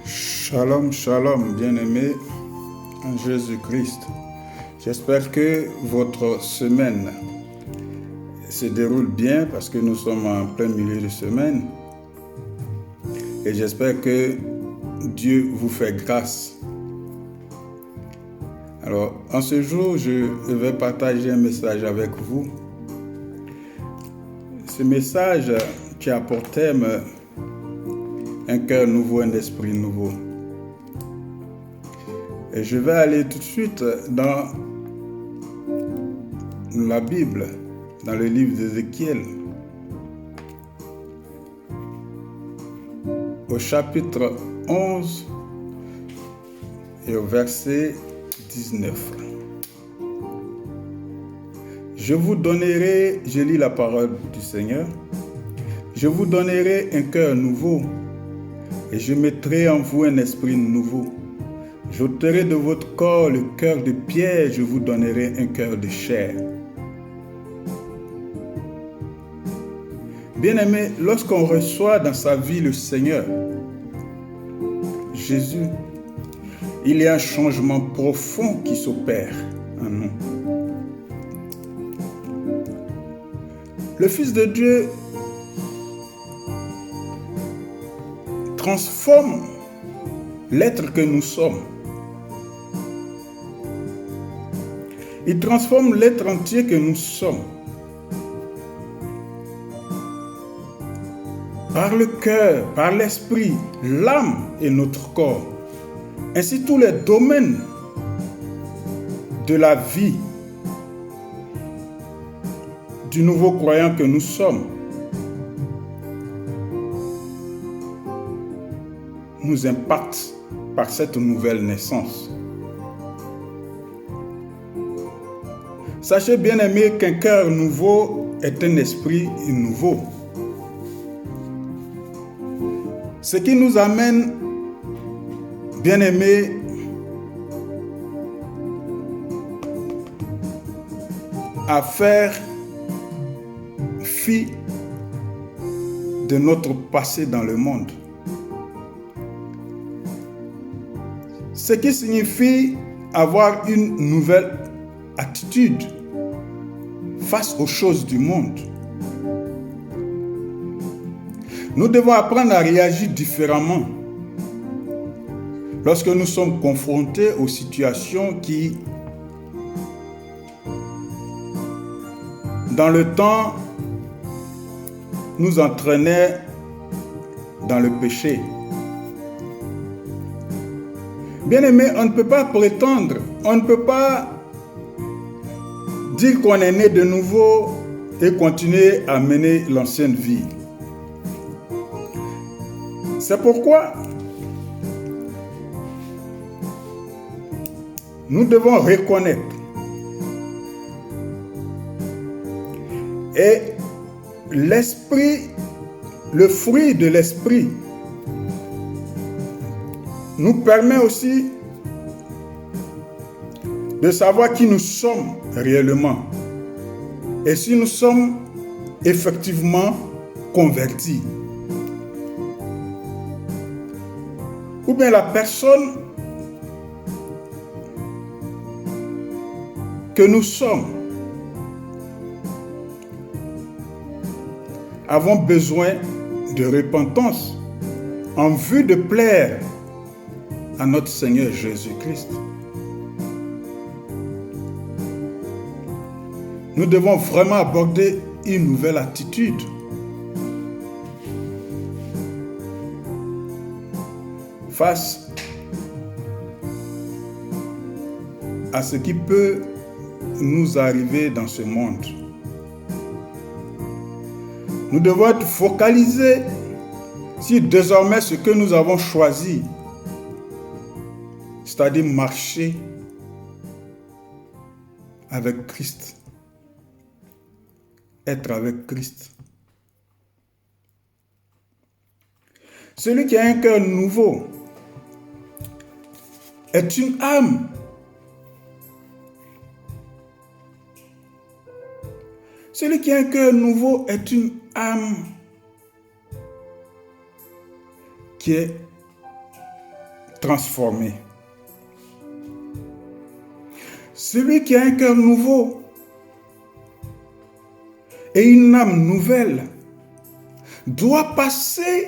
Shalom, shalom, bien-aimés en Jésus-Christ. J'espère que votre semaine se déroule bien parce que nous sommes en plein milieu de semaine. Et j'espère que Dieu vous fait grâce. Alors, en ce jour, je vais partager un message avec vous. Ce message qui a pour thème un cœur nouveau, un esprit nouveau. Et je vais aller tout de suite dans la Bible, dans le livre d'Ézéchiel, au chapitre 11 et au verset 19. Je vous donnerai, je lis la parole du Seigneur, je vous donnerai un cœur nouveau et je mettrai en vous un esprit nouveau. J'ôterai de votre corps le cœur de pierre, je vous donnerai un cœur de chair. Bien-aimé, lorsqu'on reçoit dans sa vie le Seigneur, Jésus, il y a un changement profond qui s'opère en nous. Le Fils de Dieu transforme l'être que nous sommes. Il transforme l'être entier que nous sommes. Par le cœur, par l'esprit, l'âme et notre corps. Ainsi tous les domaines de la vie du nouveau croyant que nous sommes nous impactent par cette nouvelle naissance. Sachez bien aimé qu'un cœur nouveau est un esprit nouveau. Ce qui nous amène, bien aimé, à faire fi de notre passé dans le monde. Ce qui signifie avoir une nouvelle attitude face aux choses du monde. Nous devons apprendre à réagir différemment lorsque nous sommes confrontés aux situations qui, dans le temps, nous entraînaient dans le péché. Bien-aimé, on ne peut pas prétendre, on ne peut pas dire qu'on est né de nouveau et continuer à mener l'ancienne vie. C'est pourquoi nous devons reconnaître et l'esprit, le fruit de l'esprit nous permet aussi de savoir qui nous sommes réellement et si nous sommes effectivement convertis. Ou bien la personne que nous sommes avons besoin de repentance en vue de plaire à notre Seigneur Jésus-Christ. Nous devons vraiment aborder une nouvelle attitude. Face à ce qui peut nous arriver dans ce monde. Nous devons être focalisés sur désormais ce que nous avons choisi, c'est-à-dire marcher avec Christ, être avec Christ. Celui qui a un cœur nouveau est une âme. Celui qui a un cœur nouveau est une âme qui est transformé. Celui qui a un cœur nouveau et une âme nouvelle doit passer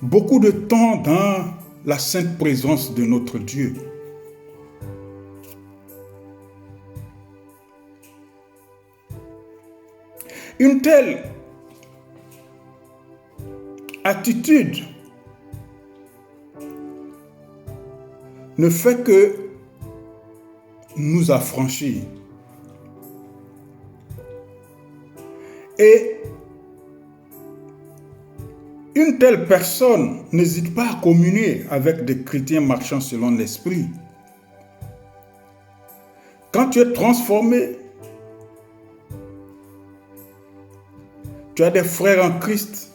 beaucoup de temps dans la sainte présence de notre Dieu. Une telle attitude ne fait que nous affranchir. Et une telle personne n'hésite pas à communier avec des chrétiens marchant selon l'esprit. Quand tu es transformé, tu as des frères en Christ.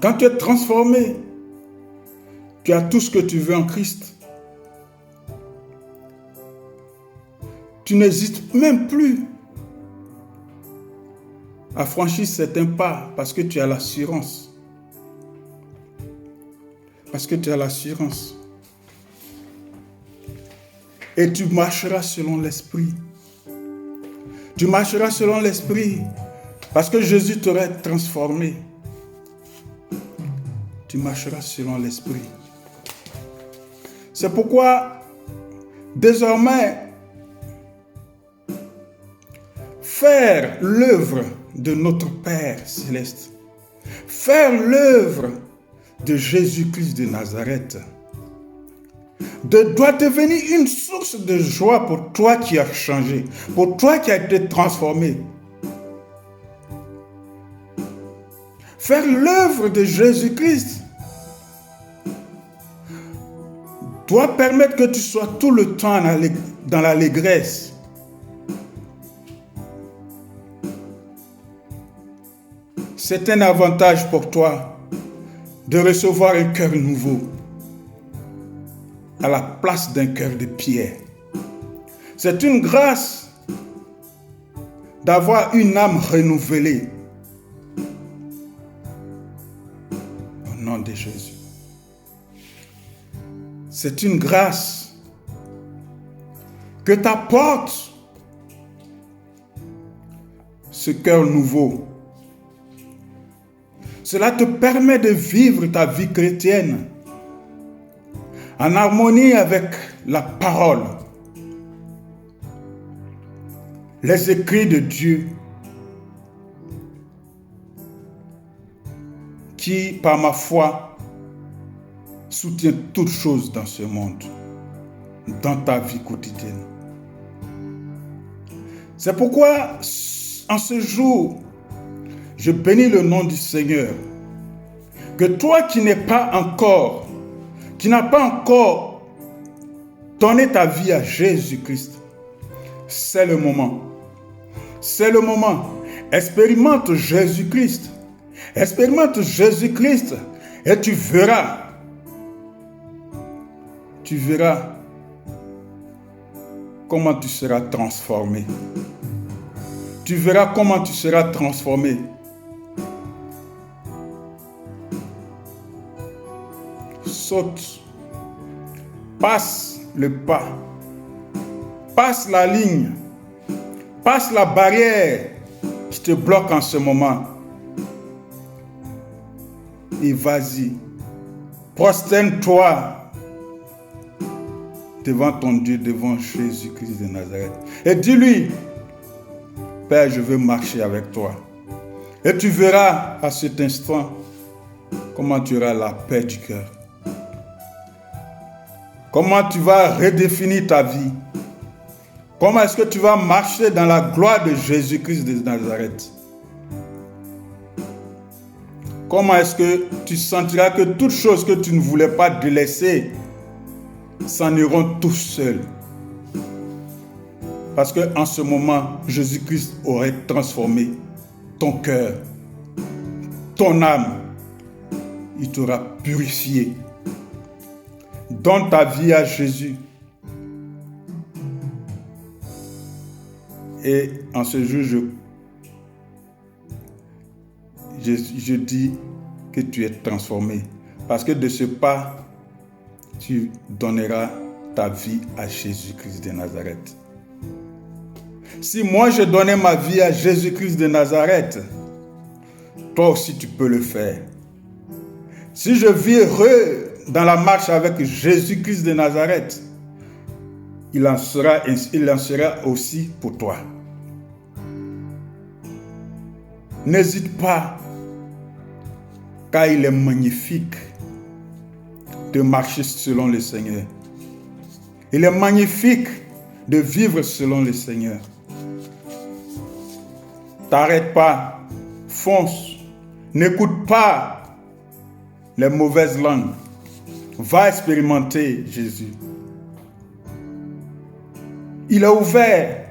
Quand tu es transformé, tu as tout ce que tu veux en Christ. Tu n'hésites même plus à franchir certains pas parce que tu as l'assurance. Parce que tu as l'assurance. Et tu marcheras selon l'esprit. Tu marcheras selon l'esprit parce que Jésus t'aurait transformé. Tu marcheras selon l'esprit. C'est pourquoi, désormais, faire l'œuvre de notre Père céleste, faire l'œuvre de Jésus-Christ de Nazareth, doit devenir une source de joie pour toi qui as changé, pour toi qui as été transformé. Faire l'œuvre de Jésus-Christ doit permettre que tu sois tout le temps dans l'allégresse. C'est un avantage pour toi de recevoir un cœur nouveau à la place d'un cœur de pierre. C'est une grâce d'avoir une âme renouvelée. Au nom de Jésus. C'est une grâce que t'apporte ce cœur nouveau. Cela te permet de vivre ta vie chrétienne en harmonie avec la parole, les écrits de Dieu qui, par ma foi, soutient toutes choses dans ce monde, dans ta vie quotidienne. C'est pourquoi, en ce jour, je bénis le nom du Seigneur. Que toi qui n'as pas encore donné ta vie à Jésus-Christ, c'est le moment. C'est le moment. Expérimente Jésus-Christ. Expérimente Jésus-Christ et tu verras. Tu verras comment tu seras transformé. Tu verras comment tu seras transformé. Saute, passe le pas, passe la ligne, passe la barrière qui te bloque en ce moment. Et vas-y, prosterne-toi devant ton Dieu, devant Jésus-Christ de Nazareth. Et dis-lui, Père, je veux marcher avec toi. Et tu verras à cet instant comment tu auras la paix du cœur. Comment tu vas redéfinir ta vie. Comment est-ce que tu vas marcher dans la gloire de Jésus-Christ de Nazareth. Comment est-ce que tu sentiras que toutes choses que tu ne voulais pas délaisser s'en iront tout seuls. Parce qu'en ce moment, Jésus-Christ aurait transformé ton cœur, ton âme. Il t'aura purifié. Donne ta vie à Jésus. Et en ce jour, je dis, que tu es transformé. Parce que de ce pas, tu donneras ta vie à Jésus-Christ de Nazareth. Si moi je donnais ma vie à Jésus-Christ de Nazareth, toi aussi tu peux le faire. Si je vis heureux dans la marche avec Jésus-Christ de Nazareth, il en sera aussi pour toi. N'hésite pas, car il est magnifique de marcher selon le Seigneur. Il est magnifique de vivre selon le Seigneur. T'arrête pas, fonce, n'écoute pas les mauvaises langues. Va expérimenter Jésus. Il est ouvert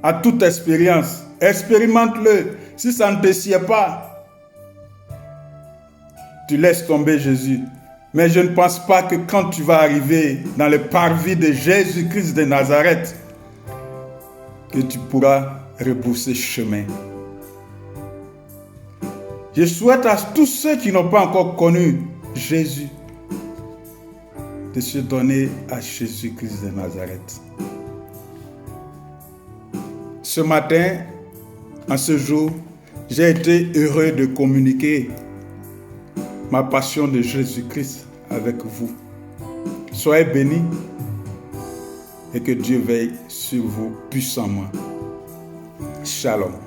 à toute expérience. Expérimente-le. Si ça ne te sied pas, tu laisses tomber Jésus. Mais je ne pense pas que quand tu vas arriver dans le parvis de Jésus-Christ de Nazareth, que tu pourras rebrousser chemin. Je souhaite à tous ceux qui n'ont pas encore connu Jésus de se donner à Jésus-Christ de Nazareth. Ce matin, en ce jour, j'ai été heureux de communiquer ma passion de Jésus-Christ avec vous. Soyez bénis et que Dieu veille sur vous puissamment. Shalom.